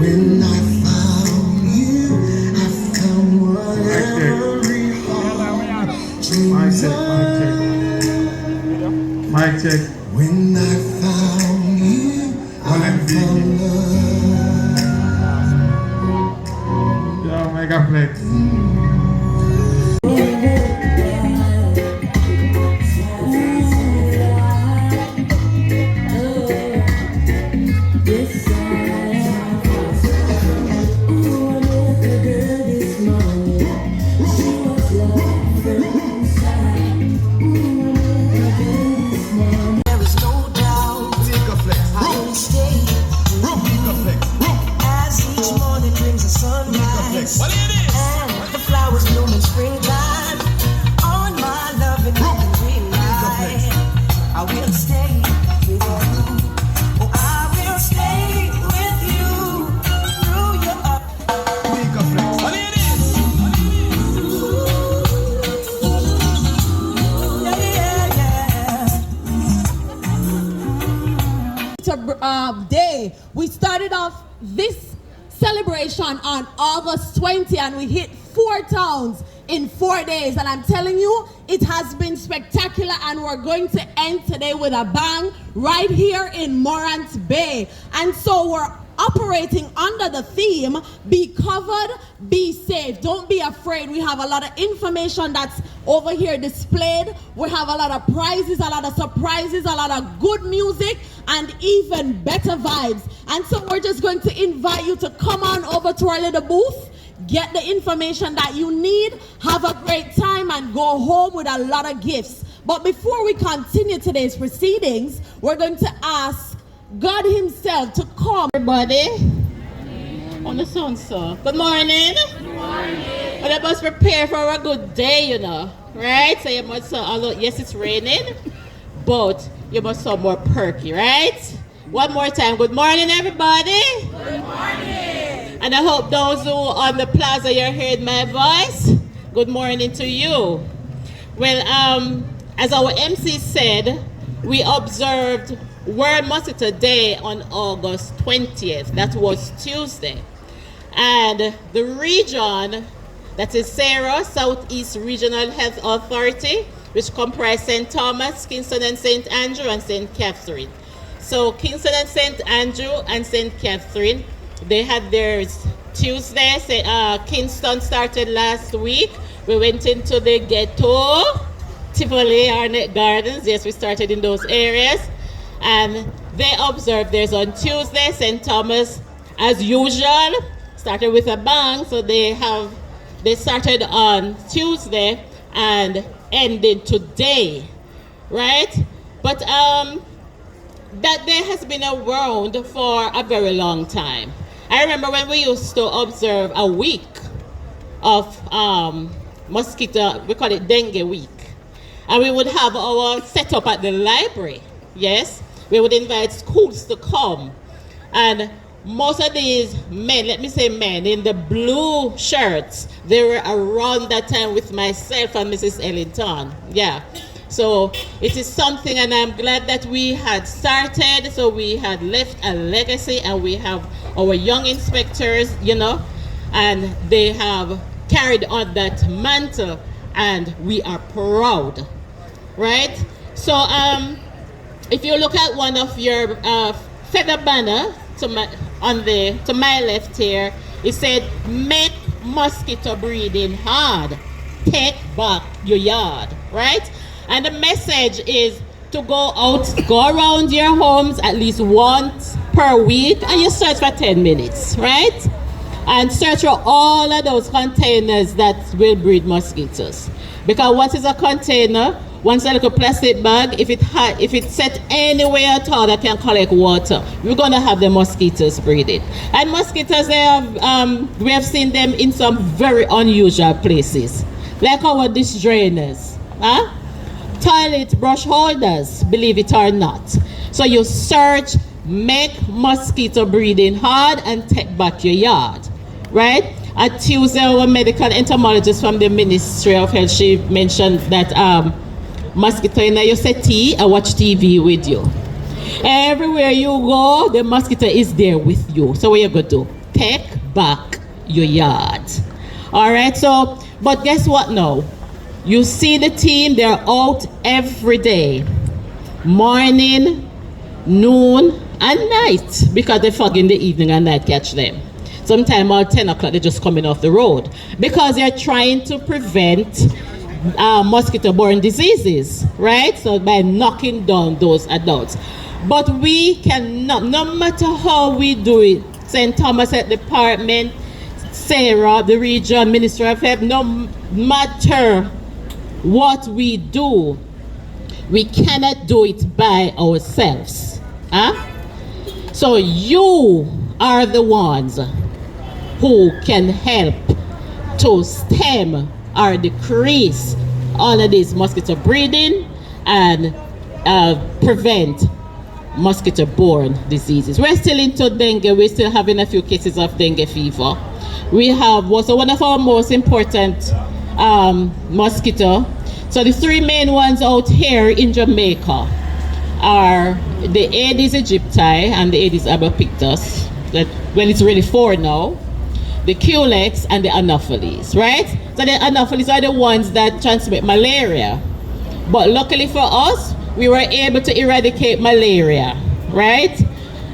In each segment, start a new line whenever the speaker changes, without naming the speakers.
When I found you, I found what every heart dreams of.
Mic check.
When I found you, I found love.
Yo, mega flex.
What it is? And the flowers bloom in springtime. On my love and green light. I will stay with you. Oh, I will stay with you through your up. What it is?
Day. We started off this celebration on August 20 and we hit 4 towns in 4 days, and I'm telling you, it has been spectacular, and we're going to end today with a bang right here in Morant Bay. And so we're operating under the theme, be covered, be safe. Don't be afraid. We have a lot of information that's over here displayed. We have a lot of prizes, a lot of surprises, a lot of good music, and even better vibes. And so we're just going to invite you to come on over to our little booth, get the information that you need, have a great time, and go home with a lot of gifts. But before we continue today's proceedings, we're going to ask God himself to come. Everybody, on the sun, so good morning. Good morning. Well, I must prepare for a good day, you know, right? So you must, although yes, it's raining, but you must sound more perky, right? One more time. Good morning, everybody. Good morning. And I hope those who on the plaza, you're hearing my voice. Good morning to you. Well, as our MC said, we observed World Mosquito Day on August 20th. That was Tuesday. And the region, that is Sarah, Southeast Regional Health Authority, which comprise Stthomas, Kingston and St. Andrew, and St. Catherine. So Kingston and St. Andrew and St. Catherine, they had theirs Tuesday. Kingston started last week. We went into the ghetto, Tivoli, Arnett Gardens. Yes, we started in those areas. And they observed theirs on Tuesday. Stthomas, as usual, started with a bang. So they started on Tuesday and ended today, right? But that day has been around for a very long time. I remember when we used to observe a week of mosquito, we call it dengue week. And we would have our setup at the library, yes? We would invite schools to come. And most of these men, let me say men, in the blue shirts, they were around that time with myself and Mrs. Ellington, yeah. So it is something, and I'm glad that we had started, so we had left a legacy, and we have our young inspectors, you know, and they have carried on that mantle, and we are proud, right? So if you look at one of your feather banner to my left here, it said, make mosquito breeding hard, take back your yard, right? And the message is to go around your homes at least once per week, and you search for 10 minutes, right? And search for all of those containers that will breed mosquitoes. Because what is a container? Once a little plastic bag, if it's set anywhere at all that can collect water, we're gonna have the mosquitoes breeding. And mosquitoes, we have seen them in some very unusual places, like our dish drainers, huh? Toilet brush holders, believe it or not. So you search, make mosquito breeding hard, and take back your yard, right? At Tuesday, our medical entomologist from the Ministry of Health, she mentioned that mosquito in your settee and watch TV with you. Everywhere you go, the mosquito is there with you. So what you gonna do?
take back your yard. All right, so, but guess what now? You see the team, they're out every day, morning, noon, and night, because they fog in the evening and night catch them. Sometime at 10 o'clock, they're just coming off the road because they're trying to prevent mosquito-borne diseases, right? So by knocking down those adults. But we cannot, no matter how we do it, Stthomas Health Department, Sarah, the region, Minister of Health, no matter what we do, we cannot do it by ourselves. Huh? So you are the ones who can help to stem or decrease all of this mosquito breeding and prevent mosquito-borne diseases. We're still into dengue. We're still having a few cases of dengue fever. We have also one of our most important mosquito. So the three main ones out here in Jamaica are the Aedes aegypti and the Aedes albopictus, that when it's really four now, the Culex and the Anopheles, right? So the Anopheles are the ones that transmit malaria. But luckily for us, we were able to eradicate malaria, right?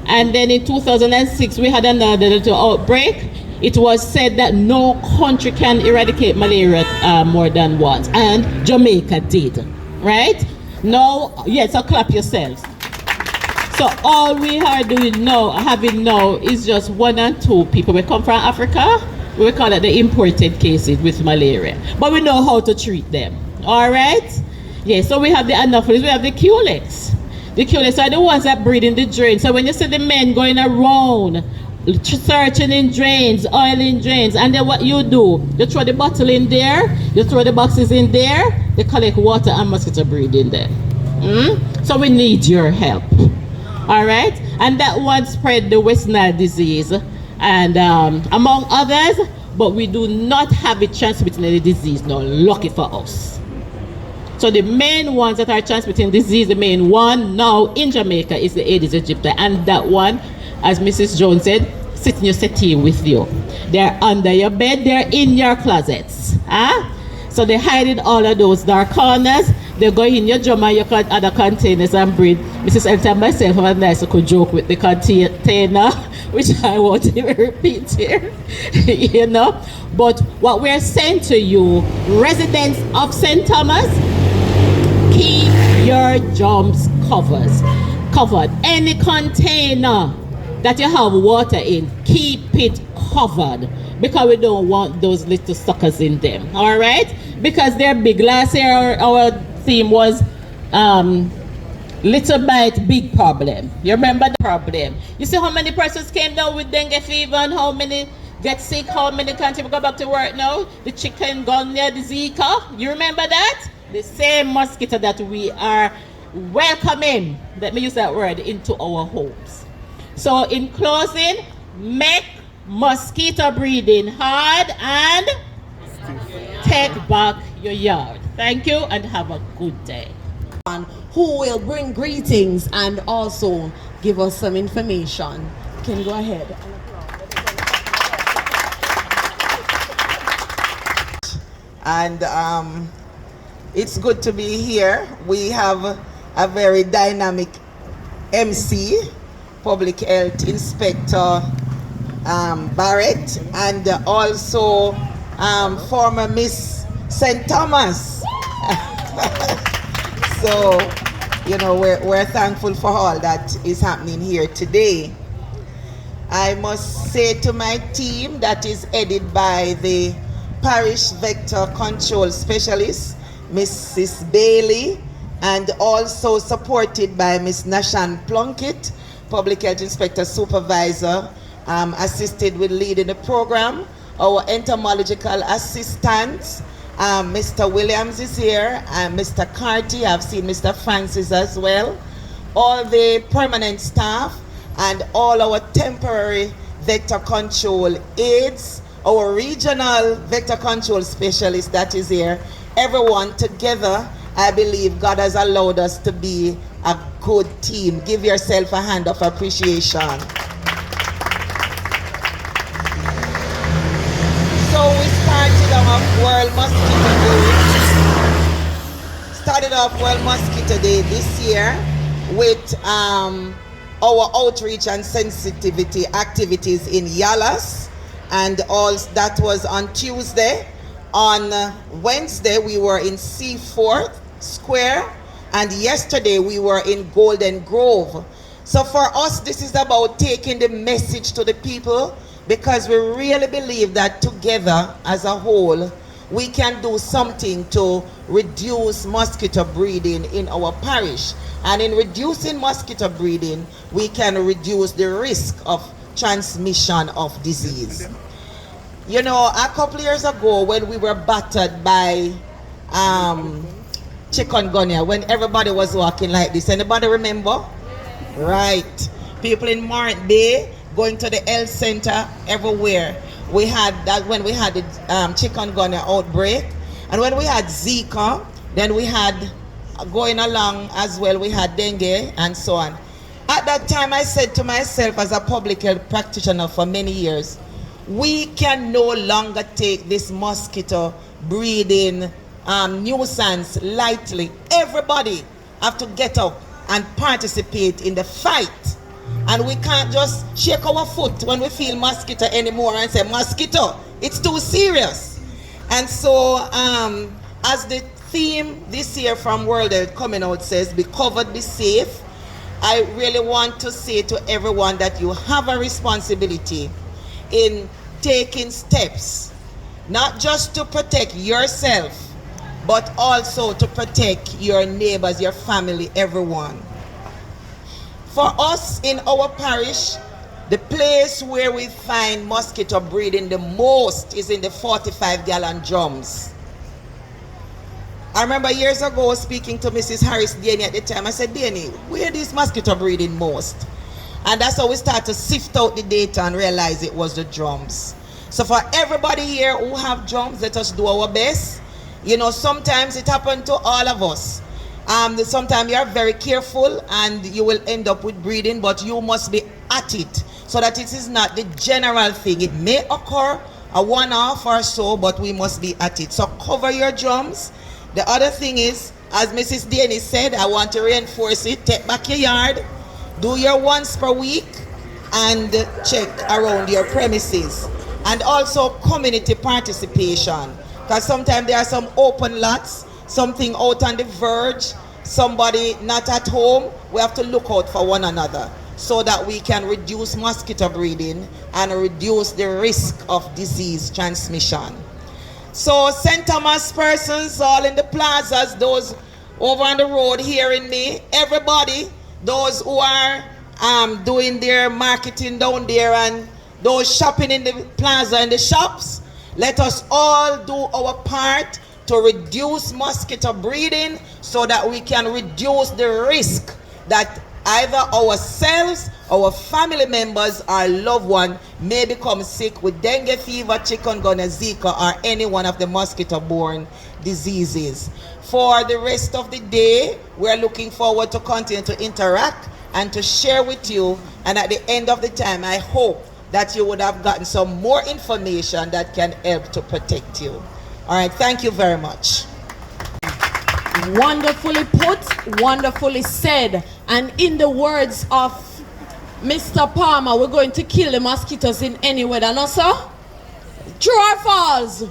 And then in 2006, we had another little outbreak. It was said that no country can eradicate malaria more than once, and Jamaica did, right? Now, yes, so clap yourselves. So all we are doing now, having now, is just 1 and 2 people. We come from Africa, we call it the imported cases with malaria. But we know how to treat them, all right? Yeah, so we have the Anopheles, we have the Culex. The Culex are the ones that breed in the drain. So when you see the men going around, searching in drains, oiling drains, and then what you do, you throw the bottle in there, you throw the boxes in there, they collect water and mosquito breed in there. So we need your help. All right, and that one spread the West Nile disease, and among others, but we do not have it transmitting any disease now, lucky for us. So the main ones that are transmitting disease, the main one now in Jamaica is the Aedes aegypti, and that one, as Mrs. Jones said, sit in your settee with you. They're under your bed, they're in your closets. Huh? So they hide in all of those dark corners. They go in your drum and your other containers and breed. Mrs. Elton and myself have a nice little joke with the container, which I won't even repeat here, you know. But what we're saying to you, residents of Stthomas, keep your drums covered. Any container that you have water in, keep it covered, because we don't want those little suckers in them, all right? Because they're big. Last year our theme was little bite, big problem. You remember the problem? You see how many persons came down with dengue fever and how many get sick, how many can't even go back to work now? The chikungunya, the Zika, you remember that? The same mosquito that we are welcoming, let me use that word, into our homes. So in closing, make mosquito breeding hard and take back your yard. Thank you and have a good day.
Who will bring greetings and also give us some information. Can you go ahead?
And it's good to be here. We have a very dynamic MC, Public Health Inspector Barrett, and also former Miss Stthomas. So, you know, we're thankful for all that is happening here today. I must say to my team that is headed by the Parish Vector Control Specialist, Mrs. Bailey, and also supported by Miss Nashan Plunkett, Public Health Inspector Supervisor, assisted with leading the program. Our entomological assistants, Mr. Williams is here, and Mr. Carty, I've seen Mr. Francis as well. All the permanent staff and all our temporary vector control aides, our regional vector control specialist that is here, everyone together, I believe God has allowed us to be a good team. Give yourself a hand of appreciation. up World Mosquito Day this year with our outreach and sensitivity activities in Yalas, and all that was on Tuesday. On Wednesday, we were in Seaforth Square, and yesterday we were in Golden Grove. So for us, this is about taking the message to the people, because we really believe that together as a whole, we can do something to reduce mosquito breeding in our parish. And in reducing mosquito breeding, we can reduce the risk of transmission of disease. You know, a couple years ago when we were battered by chikungunya, when everybody was walking like this, anybody remember? Right. People in Morant Bay going to the health center everywhere. We had that when we had the chikungunya outbreak, and when we had Zika, then we had going along as well, we had dengue and so on. At that time, I said to myself as a public health practitioner for many years, we can no longer take this mosquito breeding nuisance lightly. Everybody have to get up and participate in the fight. And we can't just shake our foot when we feel mosquito anymore and say, mosquito, it's too serious. And so as the theme this year from World Health coming out says, be covered, be safe, I really want to say to everyone that you have a responsibility in taking steps, not just to protect yourself, but also to protect your neighbors, your family, everyone. For us in our parish, the place where we find mosquito breeding the most is in the 45-gallon drums. I remember years ago speaking to Mrs. Harris Danny at the time. I said, Danny, where is mosquito breeding most? And that's how we start to sift out the data and realize it was the drums. So for everybody here who have drums, let us do our best. You know, sometimes it happens to all of us. Sometimes you are very careful and you will end up with breeding, but you must be at it so that it is not the general thing. It may occur a one-off or so, but we must be at it. So cover your drums. The other thing is, as Mrs. Danny said, I want to reinforce it. Take back your yard. Do your once per week and check around your premises. And also community participation. Because sometimes there are some open lots, something out on the verge, somebody not at home. We have to look out for one another so that we can reduce mosquito breeding and reduce the risk of disease transmission. So Stthomas persons, all in the plazas, those over on the road hearing me, everybody, those who are doing their marketing down there and those shopping in the plaza and the shops, let us all do our part to reduce mosquito breeding so that we can reduce the risk that either ourselves, our family members, or loved one may become sick with dengue fever, chikungunya, Zika, or any one of the mosquito-borne diseases. For the rest of the day, we're looking forward to continue to interact and to share with you. And at the end of the time, I hope that you would have gotten some more information that can help to protect you. All right, thank you very much.
Wonderfully put, wonderfully said. And in the words of Mr. Palmer, we're going to kill the mosquitoes in any weather, no sir? True or false?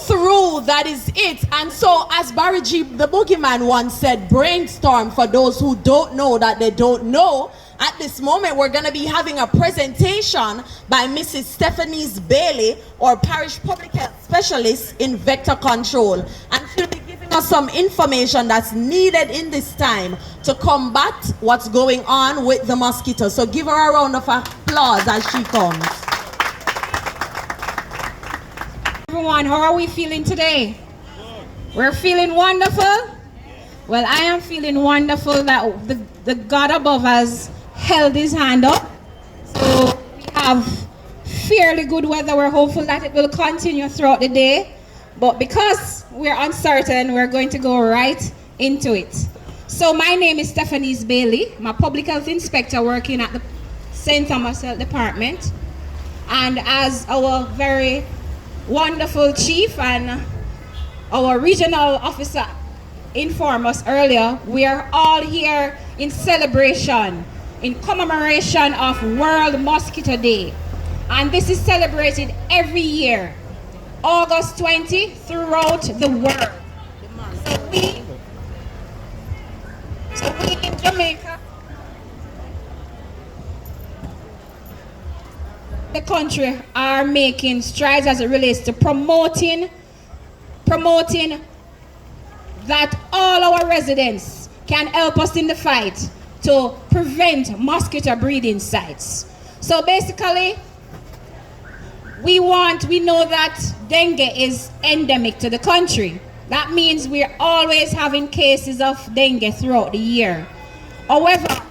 Through, that is it. And so as Barry G, the boogeyman once said, brainstorm for those who don't know that they don't know. At this moment, we're going to be having a presentation by Mrs. Stthomas Bailey, our parish public health specialist in vector control. And she'll be giving us some information that's needed in this time to combat what's going on with the mosquito. So give her a round of applause as she comes.
Everyone, how are we feeling today? We're feeling wonderful? Well, I am feeling wonderful that the God above has held his hand up. So we have fairly good weather. We're hopeful that it will continue throughout the day. But because we're uncertain, we're going to go right into it. So my name is Stthomas Bailey. I'm a public health inspector working at the Stthomas Health Department. And as our very wonderful chief and our regional officer informed us earlier, we are all here in celebration, in commemoration of World Mosquito Day. And this is celebrated every year, August 20, throughout the world. So we in Jamaica, the country are making strides as it relates to promoting that all our residents can help us in the fight to prevent mosquito breeding sites. So basically, we know that dengue is endemic to the country. That means we're always having cases of dengue throughout the year. However,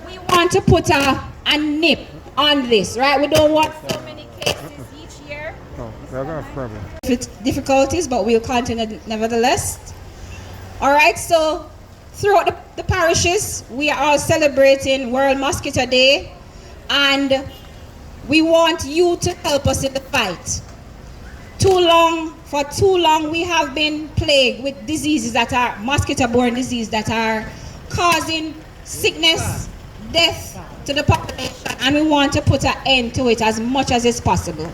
we want to put a nip on this, right? We don't want so many cases each year.
Oh, that's a problem.
It's difficulties, but we'll continue nevertheless. All right, so throughout the parishes, we are all celebrating World Mosquito Day, and we want you to help us in the fight. For too long, we have been plagued with diseases that are mosquito-borne diseases that are causing sickness, death to the population, and we want to put an end to it as much as is possible.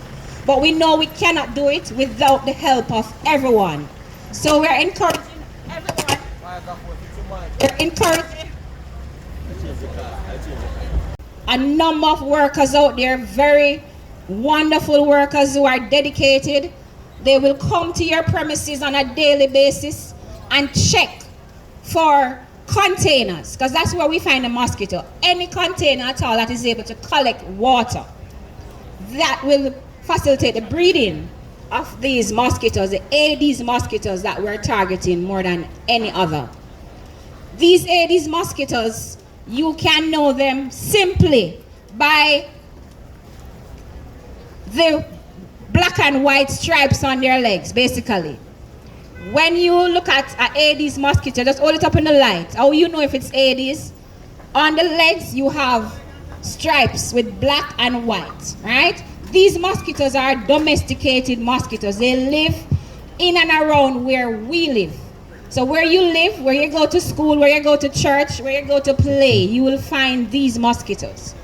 But we know we cannot do it without the help of everyone. So we're encouraging everyone. We're encouraging a number of workers out there, very wonderful workers who are dedicated. They will come to your premises on a daily basis and check for containers, because that's where we find the mosquito. Any container at all that is able to collect water, that will facilitate the breeding of these mosquitoes, the Aedes mosquitoes that we're targeting more than any other. These Aedes mosquitoes, you can know them simply by the black and white stripes on their legs, basically. When you look at an Aedes mosquito, just hold it up in the light. How you know if it's Aedes? On the legs, you have stripes with black and white, right? These mosquitoes are domesticated mosquitoes. They live in and around where we live. So where you live, where you go to school, where you go to church, where you go to play, you will find these mosquitoes.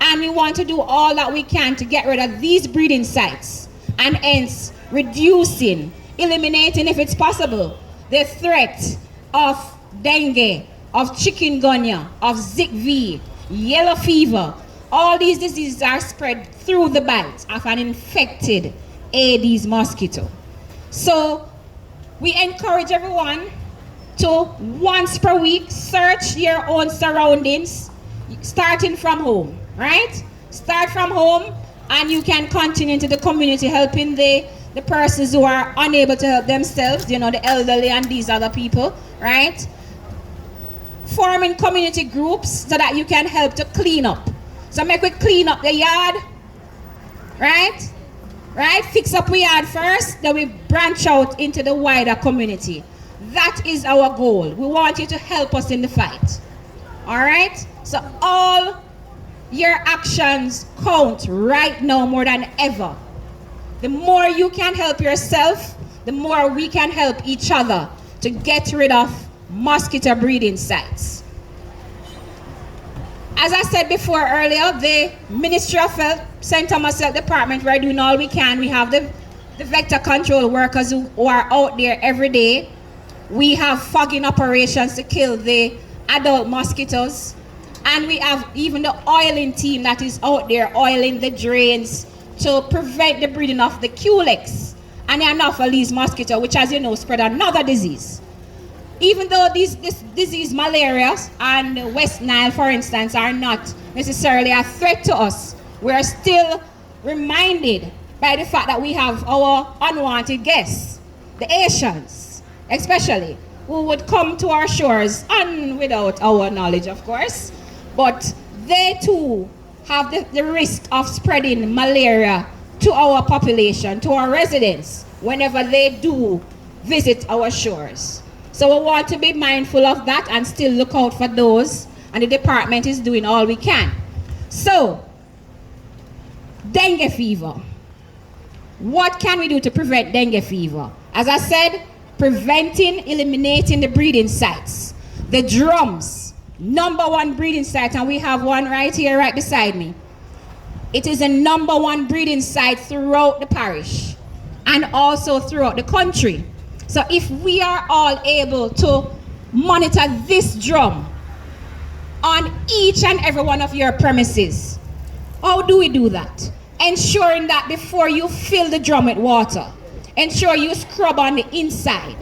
And we want to do all that we can to get rid of these breeding sites, and hence reducing, eliminating if it's possible, the threat of dengue, of chikungunya, of ZV, yellow fever. All these diseases are spread through the bite of an infected Aedes mosquito. So we encourage everyone to once per week search your own surroundings, starting from home, right? Start from home, and you can continue into the community helping the persons who are unable to help themselves, you know, the elderly and these other people, right? Forming community groups so that you can help to clean up. So make we clean up the yard, right? Right? Fix up the yard first, then we branch out into the wider community. That is our goal. We want you to help us in the fight. All right? So all your actions count right now more than ever. The more you can help yourself, the more we can help each other to get rid of mosquito breeding sites. As I said before earlier, the Ministry of Health, Stthomas Health Department, we're doing all we can. We have the vector control workers who are out there every day. We have fogging operations to kill the adult mosquitoes. And we have even the oiling team that is out there oiling the drains to prevent the breeding of the culex and the Anopheles mosquito, which, as you know, spread another disease. Even though this disease, malaria and West Nile, for instance, are not necessarily a threat to us, we are still reminded by the fact that we have our unwanted guests, the Asians, especially, who would come to our shores, and without our knowledge, of course, but they too have the risk of spreading malaria to our population, to our residents, whenever they do visit our shores. So we want to be mindful of that and still look out for those, and the department is doing all we can. So, dengue fever. What can we do to prevent dengue fever? As I said, preventing, eliminating the breeding sites. The drums, #1 breeding site, and we have one right here, right beside me. It is a #1 breeding site throughout the parish and also throughout the country. So if we are all able to monitor this drum on each and every one of your premises, how do we do that? Ensuring that before you fill the drum with water, ensure you scrub on the inside,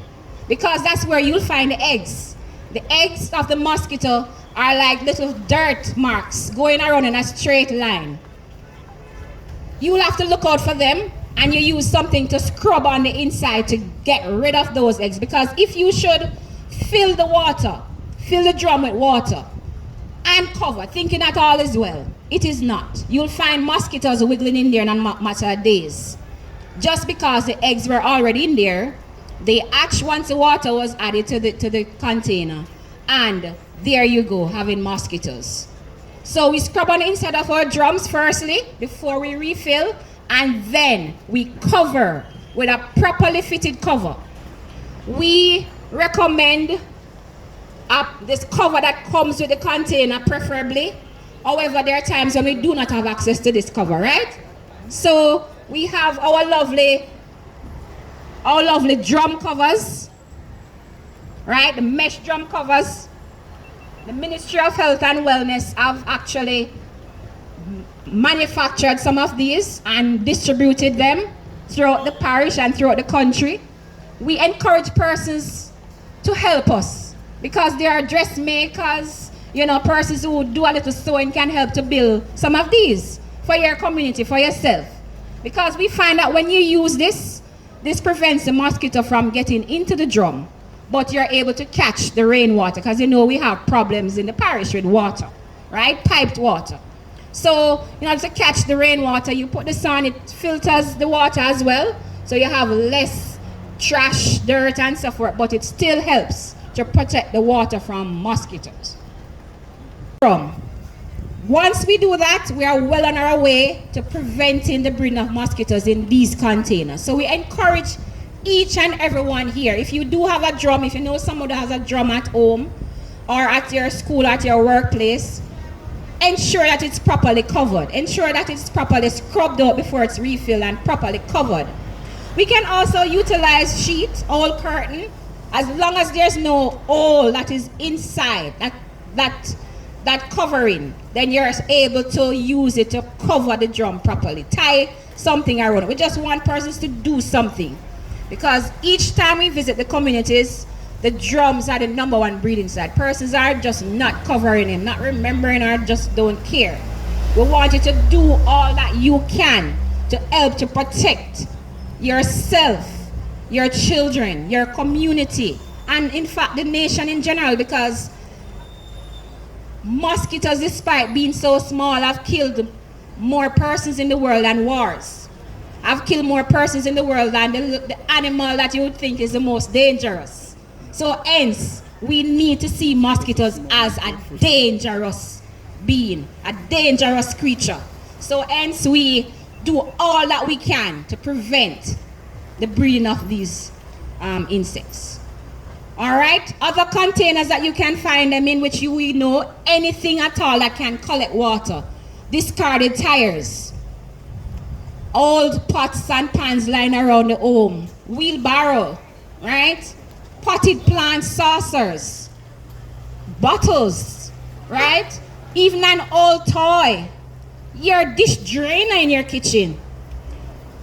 because that's where you'll find the eggs. The eggs of the mosquito are like little dirt marks going around in a straight line. You will have to look out for them, and you use something to scrub on the inside to get rid of those eggs, because if you should fill the drum with water and cover, thinking that all is well, it is not. You'll find mosquitoes wiggling in there in a matter of days. Just because the eggs were already in there, they hatched once the water was added to the container, and there you go, having mosquitoes. So we scrub on the inside of our drums firstly before we refill, and then we cover with a properly fitted cover. We recommend this cover that comes with the container preferably. However, there are times when we do not have access to this cover, right? So we have our lovely drum covers, right? The mesh drum covers. The Ministry of Health and Wellness have actually manufactured some of these and distributed them throughout the parish and throughout the country. We encourage persons to help us, because there are dressmakers, persons who do a little sewing can help to build some of these for your community, for yourself. Because we find that when you use this prevents the mosquito from getting into the drum, but you're able to catch the rainwater, because we have problems in the parish with water, right? Piped water. So, to catch the rainwater, you put this on, it filters the water as well, so you have less trash, dirt, and so forth, but it still helps to protect the water from mosquitoes. Once we do that, we are well on our way to preventing the breeding of mosquitoes in these containers. So we encourage each and everyone here, if you do have a drum, if you know someone that has a drum at home or at your school, at your workplace, ensure that it's properly covered. Ensure that it's properly scrubbed out before it's refilled and properly covered. We can also utilize sheet, old curtain, as long as there's no hole that is inside that covering, then you're able to use it to cover the drum properly. Tie something around it. We just want persons to do something, because each time we visit the communities, the drums are the #1 breeding site. Persons are just not covering them, not remembering, or just don't care. We want you to do all that you can to help to protect yourself, your children, your community, and in fact the nation in general, because mosquitoes, despite being so small, have killed more persons in the world than wars. Have killed more persons in the world than the animal that you would think is the most dangerous. So hence, we need to see mosquitoes as a dangerous being, a dangerous creature. So hence, we do all that we can to prevent the breeding of these insects. All right, other containers that you can find them in, which we know anything at all that can collect water. Discarded tires, old pots and pans lying around the home, wheelbarrow, right? Potted plant saucers, bottles, right? Even an old toy, your dish drainer in your kitchen,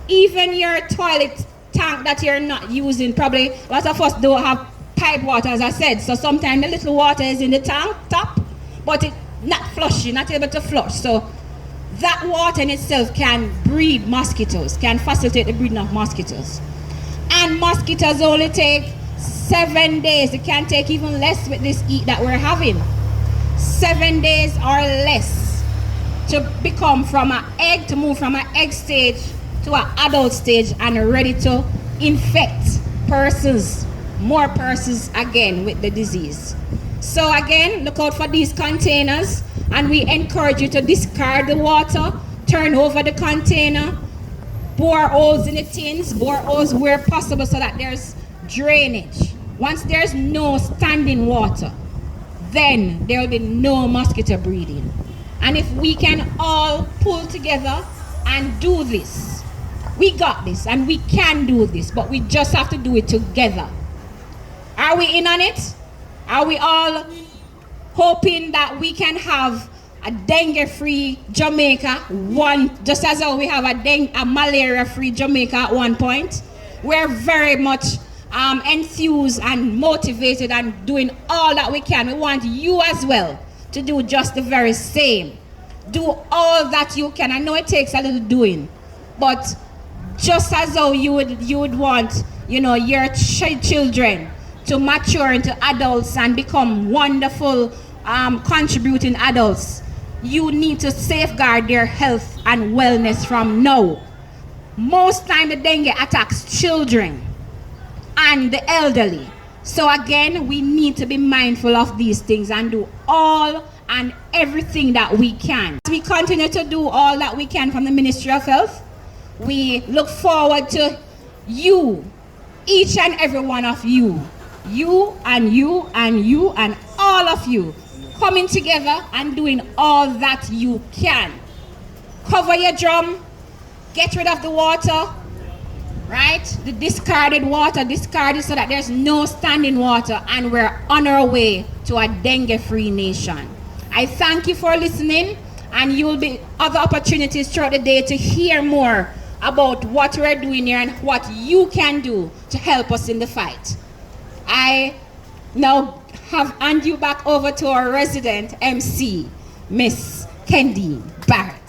even your toilet tank that you're not using. Probably a lot of us don't have pipe water, as I said, so sometimes the little water is in the tank top, but it's not flushing, not able to flush. So that water in itself can breed mosquitoes, can facilitate the breeding of mosquitoes. And mosquitoes only take 7 days. It can take even less with this heat that we're having. 7 days or less to become from an egg, to move from an egg stage to an adult stage and ready to infect persons, more persons again with the disease. So again, look out for these containers, and we encourage you to discard the water, turn over the container, bore holes in the tins, bore holes where possible so that there's drainage, once there's no standing water, then there will be no mosquito breeding. And if we can all pull together and do this, we got this and we can do this, but we just have to do it together. Are we in on it? Are we all hoping that we can have a dengue-free Jamaica, just as how we have a malaria-free Jamaica at one point? We're very much enthused and motivated and doing all that we can. We want you as well to do just the very same. Do all that you can. I know it takes a little doing, but just as though you would want, your children to mature into adults and become wonderful contributing adults, you need to safeguard their health and wellness from now. Most time the dengue attacks children and the elderly. So again, we need to be mindful of these things and do all and everything that we can. As we continue to do all that we can from the Ministry of Health, we look forward to you, each and every one of you, you and you and you and all of you, coming together and doing all that you can. Cover your drum, get rid of the water, right? The discarded water, discarded so that there's no standing water, and we're on our way to a dengue-free nation. I thank you for listening, and you will be other opportunities throughout the day to hear more about what we're doing here and what you can do to help us in the fight. I now hand you back over to our resident MC, Miss Kendi Barrett.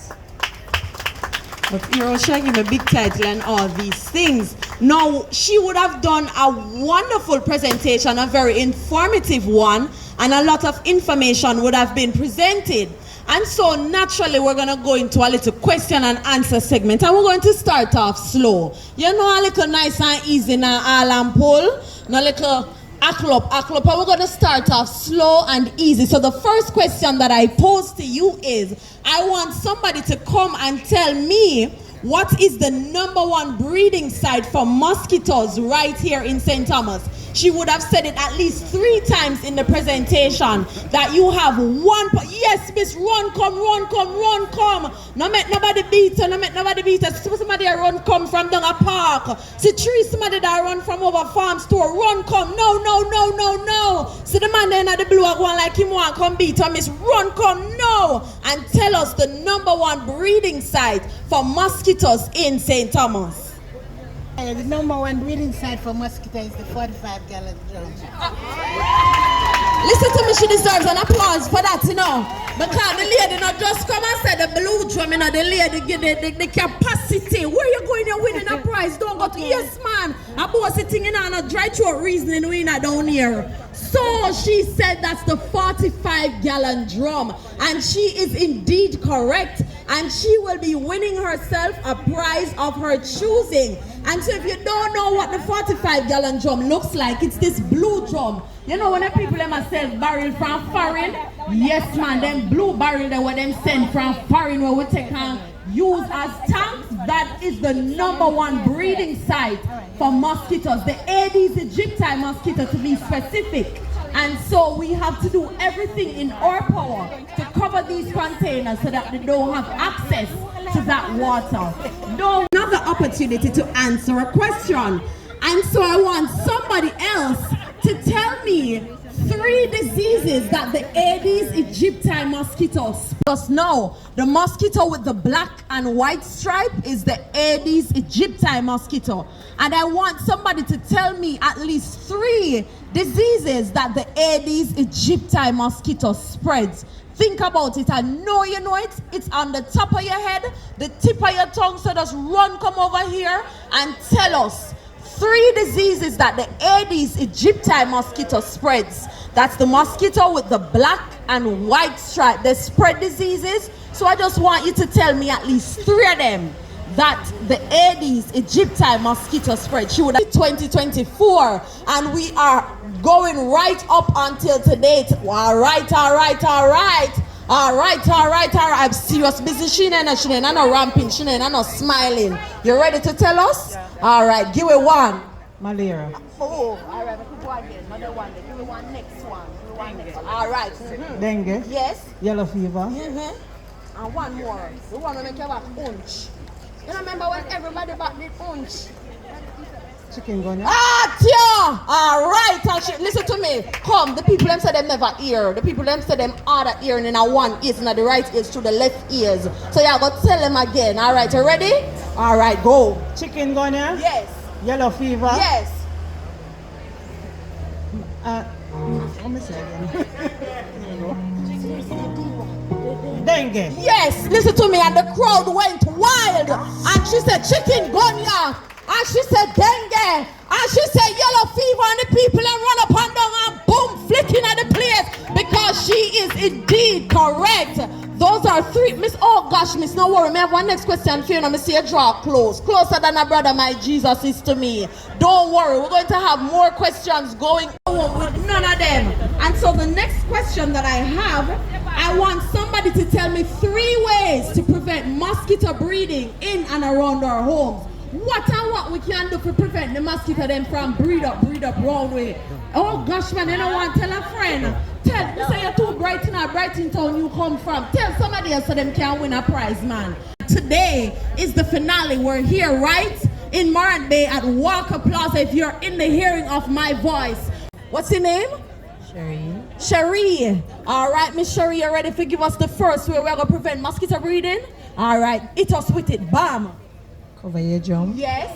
But Hirosha gave a big title and all these things. Now, she would have done a wonderful presentation, a very informative one, and a lot of information would have been presented. And so naturally, we're going to go into a little question and answer segment, and we're going to start off slow. You know, a little nice and easy now, all and pull, no little aklop, and we're going to start off slow and easy. So the first question that I pose to you is, I want somebody to come and tell me what is the #1 breeding site for mosquitoes right here in Stthomas. She would have said it at least 3 times in the presentation that you have one. Yes, miss, run, come, run, come, run, come. No make nobody beat her, no make nobody beat her. Somebody run, come from down a park. See 3 somebody that run from over farm store. Run, come, no, no, no, no, no. See the man there in the blue going like him want come beat her, miss, run, come, no. And tell us the #1 breeding site for mosquitoes in Stthomas.
The #1 breeding site for mosquito is the 45-gallon drum.
Listen to me, she deserves an applause for that, because the lady not just come and say the blue drum, the lady give the capacity. Where you going, you're winning a prize, don't go to, yes man, a boy sitting in on a dry throat reasoning winner down here. So she said that's the 45-gallon drum, and she is indeed correct, and she will be winning herself a prize of her choosing. And so if you don't know what the 45-gallon drum looks like, it's this blue drum. You know when the people them sell barrel from foreign? Yes man, them blue barrel that where them send from foreign where we take and use as tanks, that is the #1 breeding site for mosquitoes. The Aedes aegypti mosquito to be specific. And so we have to do everything in our power to cover these containers so that they don't have access to that water. No, another opportunity to answer a question. And so I want somebody else to tell me 3 diseases that the Aedes aegypti mosquito spreads. No, the mosquito with the black and white stripe is the Aedes aegypti mosquito. And I want somebody to tell me at least 3 diseases that the Aedes aegypti mosquito spreads. Think about it. I know you know it. It's on the top of your head, the tip of your tongue. So just run, come over here and tell us 3 diseases that the Aedes aegypti mosquito spreads. That's the mosquito with the black and white stripe. They spread diseases. So I just want you to tell me at least 3 of them that the Aedes aegypti mosquito spread. She would have 2024, and we are going right up until today. All right. I'm serious busy. She ain't no ramping, she ain't no smiling. You ready to tell us? All right, give it 1,
Malaria.
Oh, all right. Let's go again. Another one. Give me one next one. Give me one next one. All right.
Dengue.
Yes.
Yellow fever.
And one more. The one that make you back unch. You remember when everybody back did unch?
Chikungunya.
Tia! All right. Listen to me. Come. The people them say them never hear. The people them say them other hearing in a one ears, in the right ears to the left ears. So you got to tell them again. All right. You ready? All right. Go.
Chikungunya.
Yes.
Yellow fever.
Yes.
Let me say again. Dengue.
Yes, listen to me. And the crowd went wild. And she said chikungunya. And she said dengue. And she said yellow fever. And the people and run up and down and boom, flicking at the place. Because she is indeed correct. Those are three. Miss, oh gosh, miss, no worry. Me have one next question for you. Now, me see you draw close. Closer than a brother, my Jesus is to me. Don't worry. We're going to have more questions going on with none of them. And so the next question that I have, I want somebody to tell me 3 ways to prevent mosquito breeding in and around our homes. What we can do to prevent the mosquito them from breed up wrong way. Oh gosh, man, you don't want to tell a friend. Tell me say you're too bright in town you come from. Tell somebody else so them can win a prize, man. Today is the finale. We're here right in Morant Bay at Walker Plaza. If you're in the hearing of my voice. What's your name? Cherie. All right, Miss Cherie, you ready to give us the first way we're going to prevent mosquito breeding? All right, hit us with it. Bam.
Cover your jump.
Yes.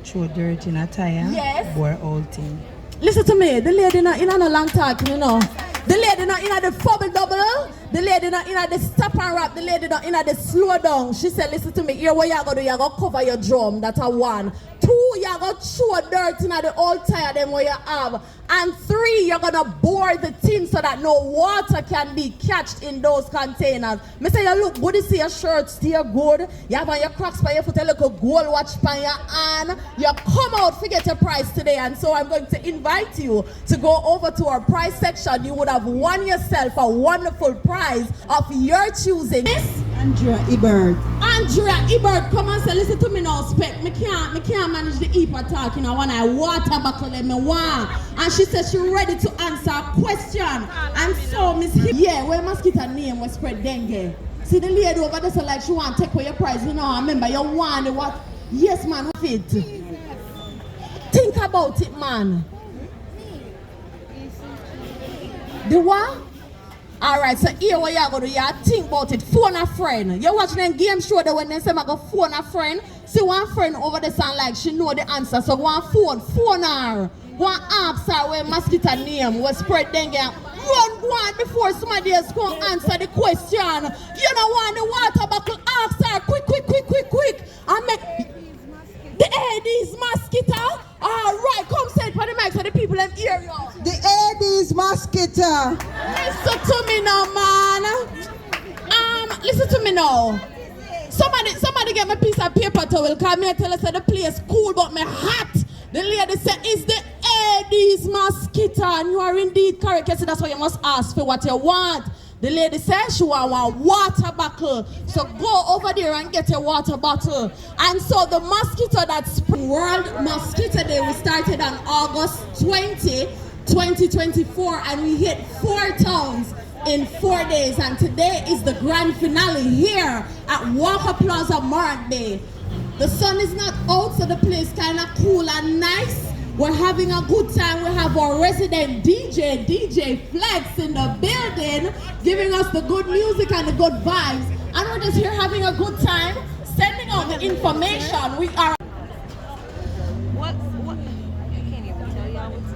Throw dirt in a tire.
Yes.
Boy old thing.
Listen to me. The lady not in a long talking, you know. The lady not in the fubble double. The lady not in the stop and rap. The lady not in the slow down. She said, listen to me. Here what you going to do, you going to cover your drum. That's a 1. 2, you going to throw dirt in the old tire them where you have. And 3, you're going to bore the tin so that no water can be catched in those containers. Me say, you look good, you see your shirt still good. You have on your Crocs by your foot, a little gold watch by your hand. You come out to get your prize today. And so I'm going to invite you to go over to our prize section. You would have won yourself a wonderful prize of your choosing. Miss
Andrea Ebert.
Andrea Ebert, come and say, listen to me now, spec. Me can't manage the EPA talk, you know, when I water buckle them, me want. And she said she ready to answer a question. And so, Miss yeah, where mosquito name was spread dengue. See the lady over there, so like she want to take away your prize, you know, I remember you want the what? Yes, man, with it. Think about it, man. The what? Alright, so here what you going to do, you think about it. Phone a friend. You watching them game show that when they say I go phone a friend. See one friend over there sound like she know the answer. So go on phone her. Go on ask her where mosquito name was spread dengue. Run one before somebody else go answer the question. You don't want the water buckle, ask her quick. And make the Aedes mosquito. Alright, come say it for the mic so the people them hear you.
The Aedes mosquito.
Listen to me now, man. Listen to me now. Somebody get me a piece of paper towel. Cause me tell us that the place cool but me hot. The lady said it's the Aedes mosquito. And you are indeed correct. Yes, that's why you must ask for what you want. The lady said she want one water bottle. So go over there and get your water bottle. And so the mosquito that's World Mosquito Day, we started on August 20, 2024, and we hit 4 towns in 4 days. And today is the grand finale here at Walker Plaza, Morant Bay. The sun is not out, so the place kind of cool and nice. We're having a good time. We have our resident DJ Flex in the building, giving us the good music and the good vibes. And we're just here having a good time, sending out the information. We are.
What? I can't even tell y'all what to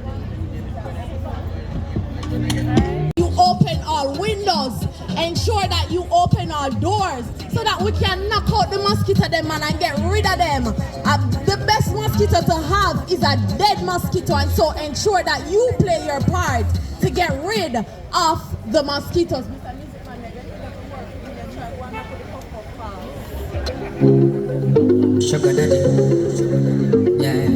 do.
You open all windows, ensure that you open all doors so that we can knock out the mosquito them man and get rid of them. The best mosquito to have is a dead mosquito, and so ensure that you play your part to get rid of the mosquitoes.
Sugar daddy, yeah.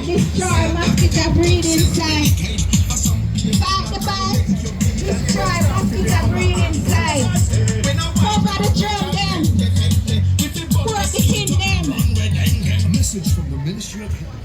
Destroy mosquito breed inside. Fight the fight. Destroy mosquito breed inside. Cover the drum them. Work the king them.
A message from the Ministry of Health.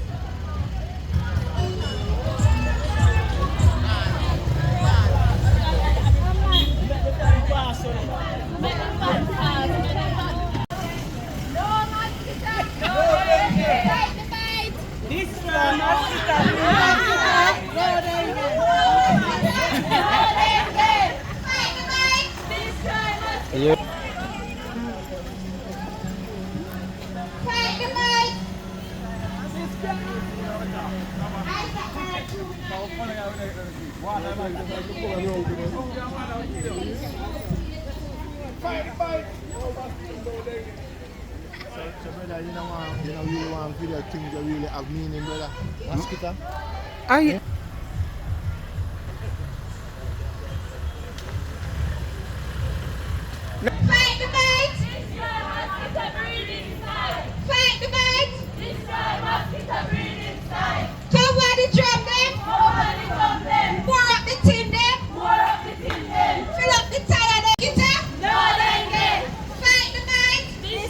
So brother, you really want video things that really have meaning, brother. Mosquito.
I
Fight the fight. Fight the fight. Cover the drum them. Pour up the tin them. Fill up the tire them. Get up. Fight the fight. Fight the fight.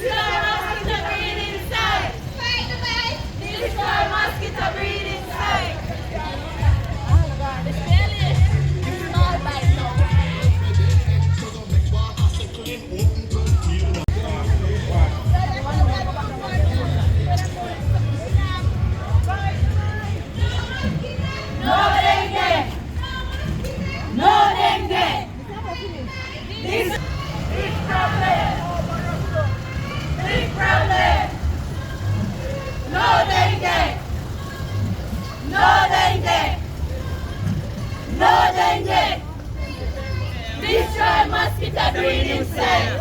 Destroy mosquito breed inside.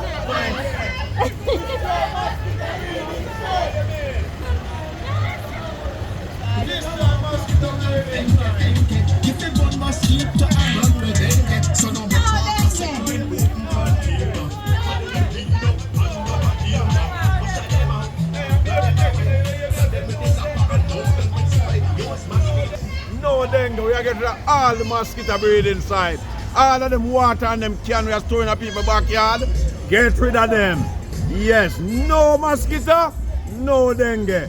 If you gun mosquito, I run with it. So no
No dengue, we are getting rid of all the mosquito breed inside. All of them water and them can we are storing in people's backyard. Get rid of them.
Yes, no mosquito, no dengue.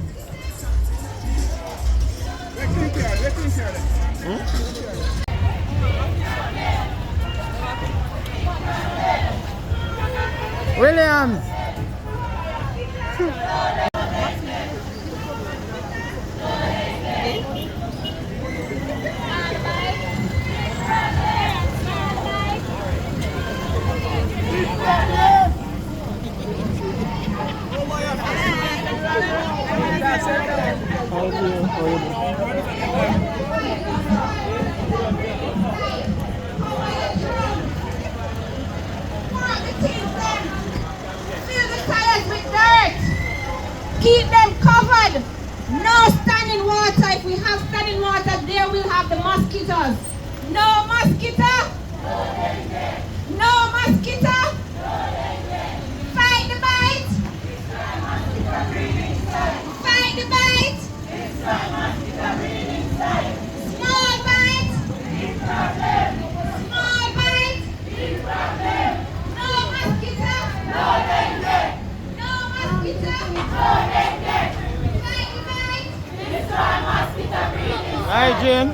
Williams.
Fill the tires with dirt. Keep them covered. No standing water. If we have standing water, there we'll have the mosquitoes. No mosquito. No mosquito. Fight the bite. Fight the bite. Small bite. Small bite. No mosquito. No mosquito. Fight the bite.
Hi, Jim.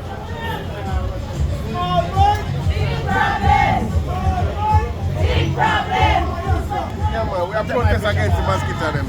Yeah, man, we are protest against the mosquito them.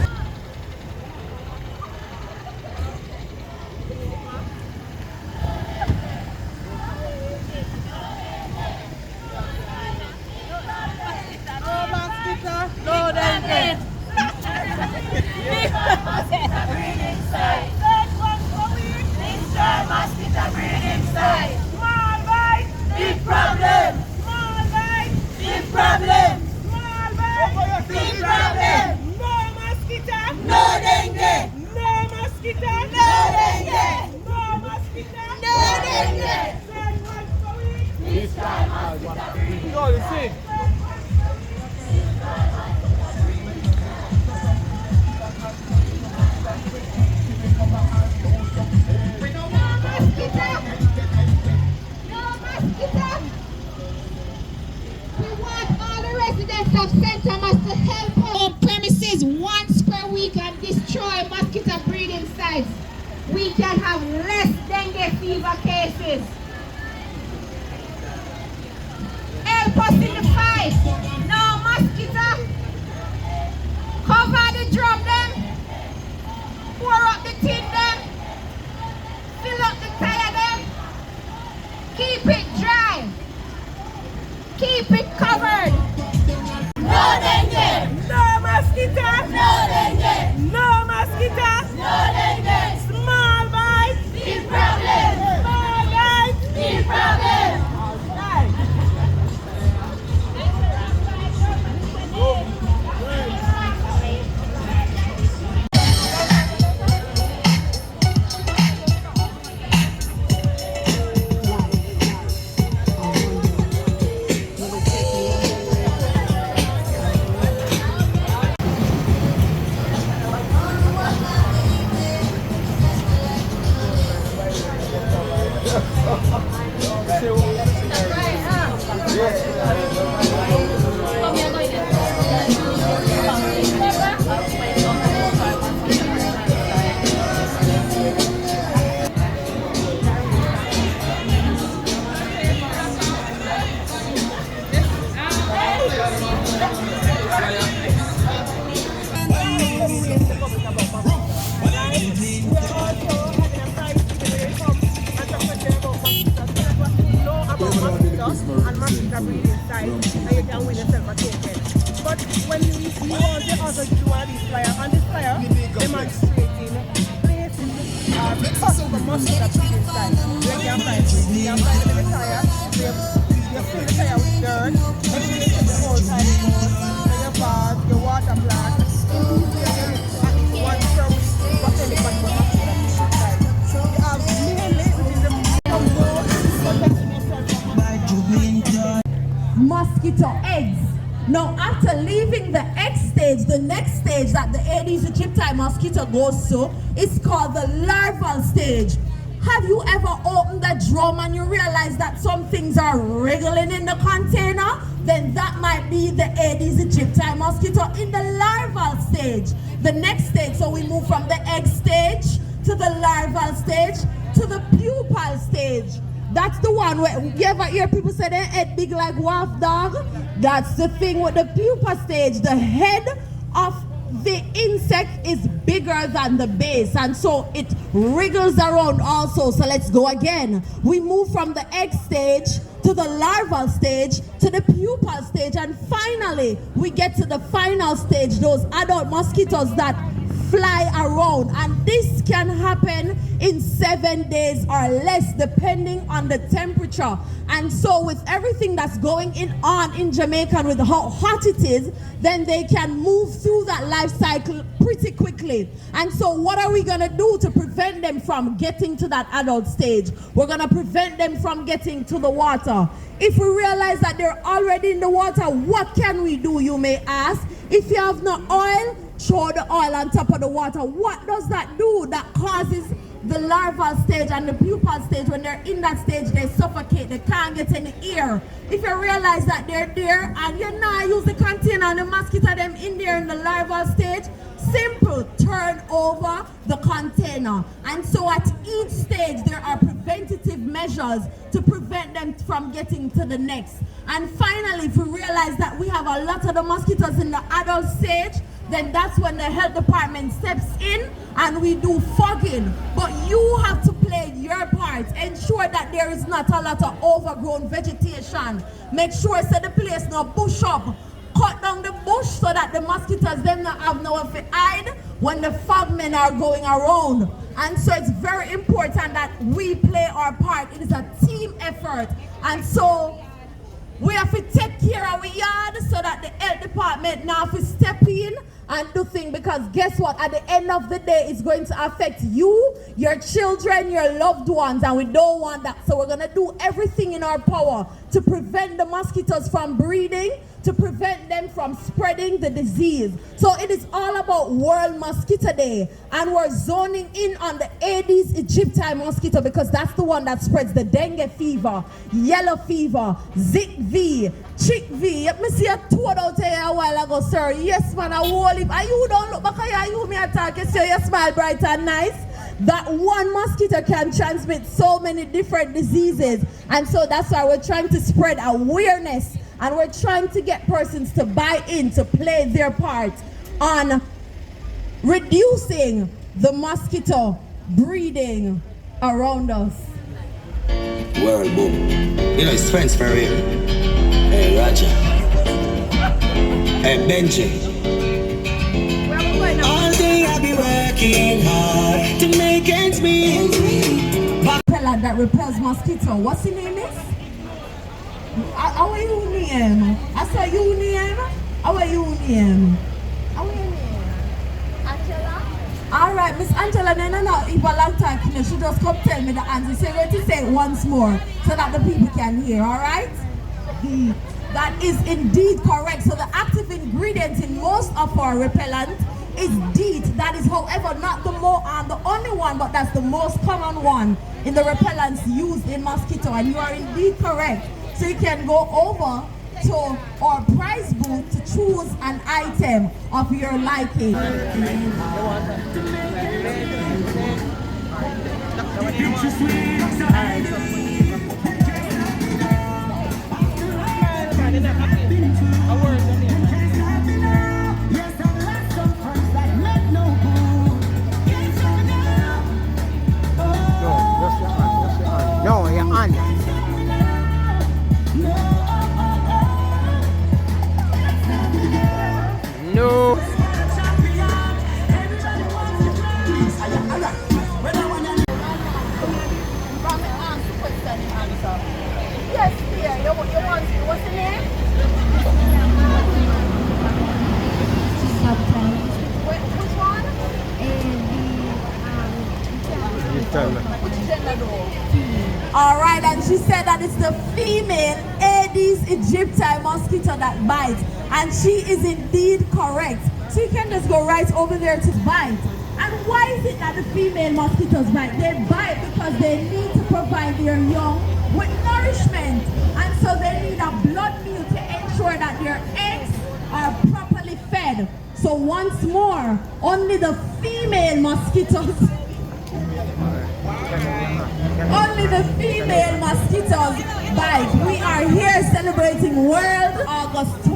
We want all the residents of Stthomas to help our premises once per week and destroy mosquito breeding sites. We can have less dengue fever cases. Help us in the fight. No mosquito. Cover the drum them. Pour up the tin them. Fill up the tire them. Keep it dry. Keep it covered. No dengue. No mosquito. No dengue. No mosquito. No dengue. Small bite. Big problem. Small bite. Big problem.
And mosquito breeding site, and you can win yourself a token. But when you want to also do one of these flyers, on this flyer, demonstrating places possible mosquito breeding site. You can find them. You can find them in the tire. You fill the tire with dirt, and you take the whole tire out, your bath, your water plant. Once per week, for anybody but mosquito breeding site. You have mainly, which is the
mosquito eggs. Now, after leaving the egg stage, the next stage that the Aedes aegypti mosquito goes to is called the larval stage. Have you ever opened the drum and you realize that some things are wriggling in the container? Then that might be the Aedes aegypti mosquito in the larval stage. The next stage, so we move from the egg stage to the larval stage to the pupal stage. That's the one where you ever hear people say their head big like wolf dog? That's the thing with the pupa stage. The head of the insect is bigger than the base, and so it wriggles around also. So let's go again. We move from the egg stage to the larval stage to the pupal stage, and finally we get to the final stage, those adult mosquitoes that fly around, and this can happen in 7 days or less depending on the temperature. And so with everything that's going on in Jamaica and with how hot it is, then they can move through that life cycle pretty quickly. And so what are we gonna do to prevent them from getting to that adult stage? We're gonna prevent them from getting to the water. If we realize that they're already in the water, what can we do, you may ask? If you have no oil, throw the oil on top of the water. What does that do? That causes the larval stage and the pupal stage, when they're in that stage, they suffocate, they can't get any air. If you realize that they're there and you not use the container and the mosquito them in there in the larval stage, simple, turn over the container. And so at each stage there are preventative measures to prevent them from getting to the next. And finally, if we realize that we have a lot of the mosquitoes in the adult stage, then that's when the health department steps in and we do fogging. But you have to play your part. Ensure that there is not a lot of overgrown vegetation. Make sure so the place not bush up. Cut down the bush so that the mosquitoes them not have nowhere to hide when the fogmen are going around. And so it's very important that we play our part. It is a team effort. And so we have to take care of our yard so that the health department now have to step in and do things, because guess what? At the end of the day, it's going to affect you, your children, your loved ones, and we don't want that. So we're going to do everything in our power to prevent the mosquitoes from breeding, to prevent them from spreading the disease. So it is all about World Mosquito Day, and we're zoning in on the Aedes aegypti mosquito because that's the one that spreads the dengue fever, yellow fever, Zika V, chick V. Let me see a toad out here a while ago, sir. Yes, man, I whole it. And you don't look back at you, me attack. You see, you smile bright and nice. That one mosquito can transmit so many different diseases, and so that's why we're trying to spread awareness. And we're trying to get persons to buy in, to play their part on reducing the mosquito breeding around us.
World boom. You know, it's friends for real. Hey, Roger. Hey, Benji. All day I be working hard to make ends meet.
Repellent that repels mosquito. What's the name is? Our name? I saw your name. Our name? Our name? Angela? Alright, Miss Angela, no, if I like talking, she just come tell me the answer. So you're going to say it once more so that the people can hear, alright? That is indeed correct. So the active ingredient in most of our repellent is DEET. That is, however, not the only one, but that's the most common one in the repellents used in mosquito. And you are indeed correct. So you can go over to our prize booth to choose an item of your liking.
No, you're on. No.
Yes, dear. You want what's the name? Which one? Which gender though? Alright, and she said that it's the female Aedes aegypti mosquito that bites. And she is indeed correct. So you can just go right over there to bite. And why is it that the female mosquitoes bite? They bite because they need to provide their young with nourishment. And so they need a blood meal to ensure that their eggs are properly fed. So So once more, only the female mosquitoes, only the female mosquitoes bite. We are here celebrating World August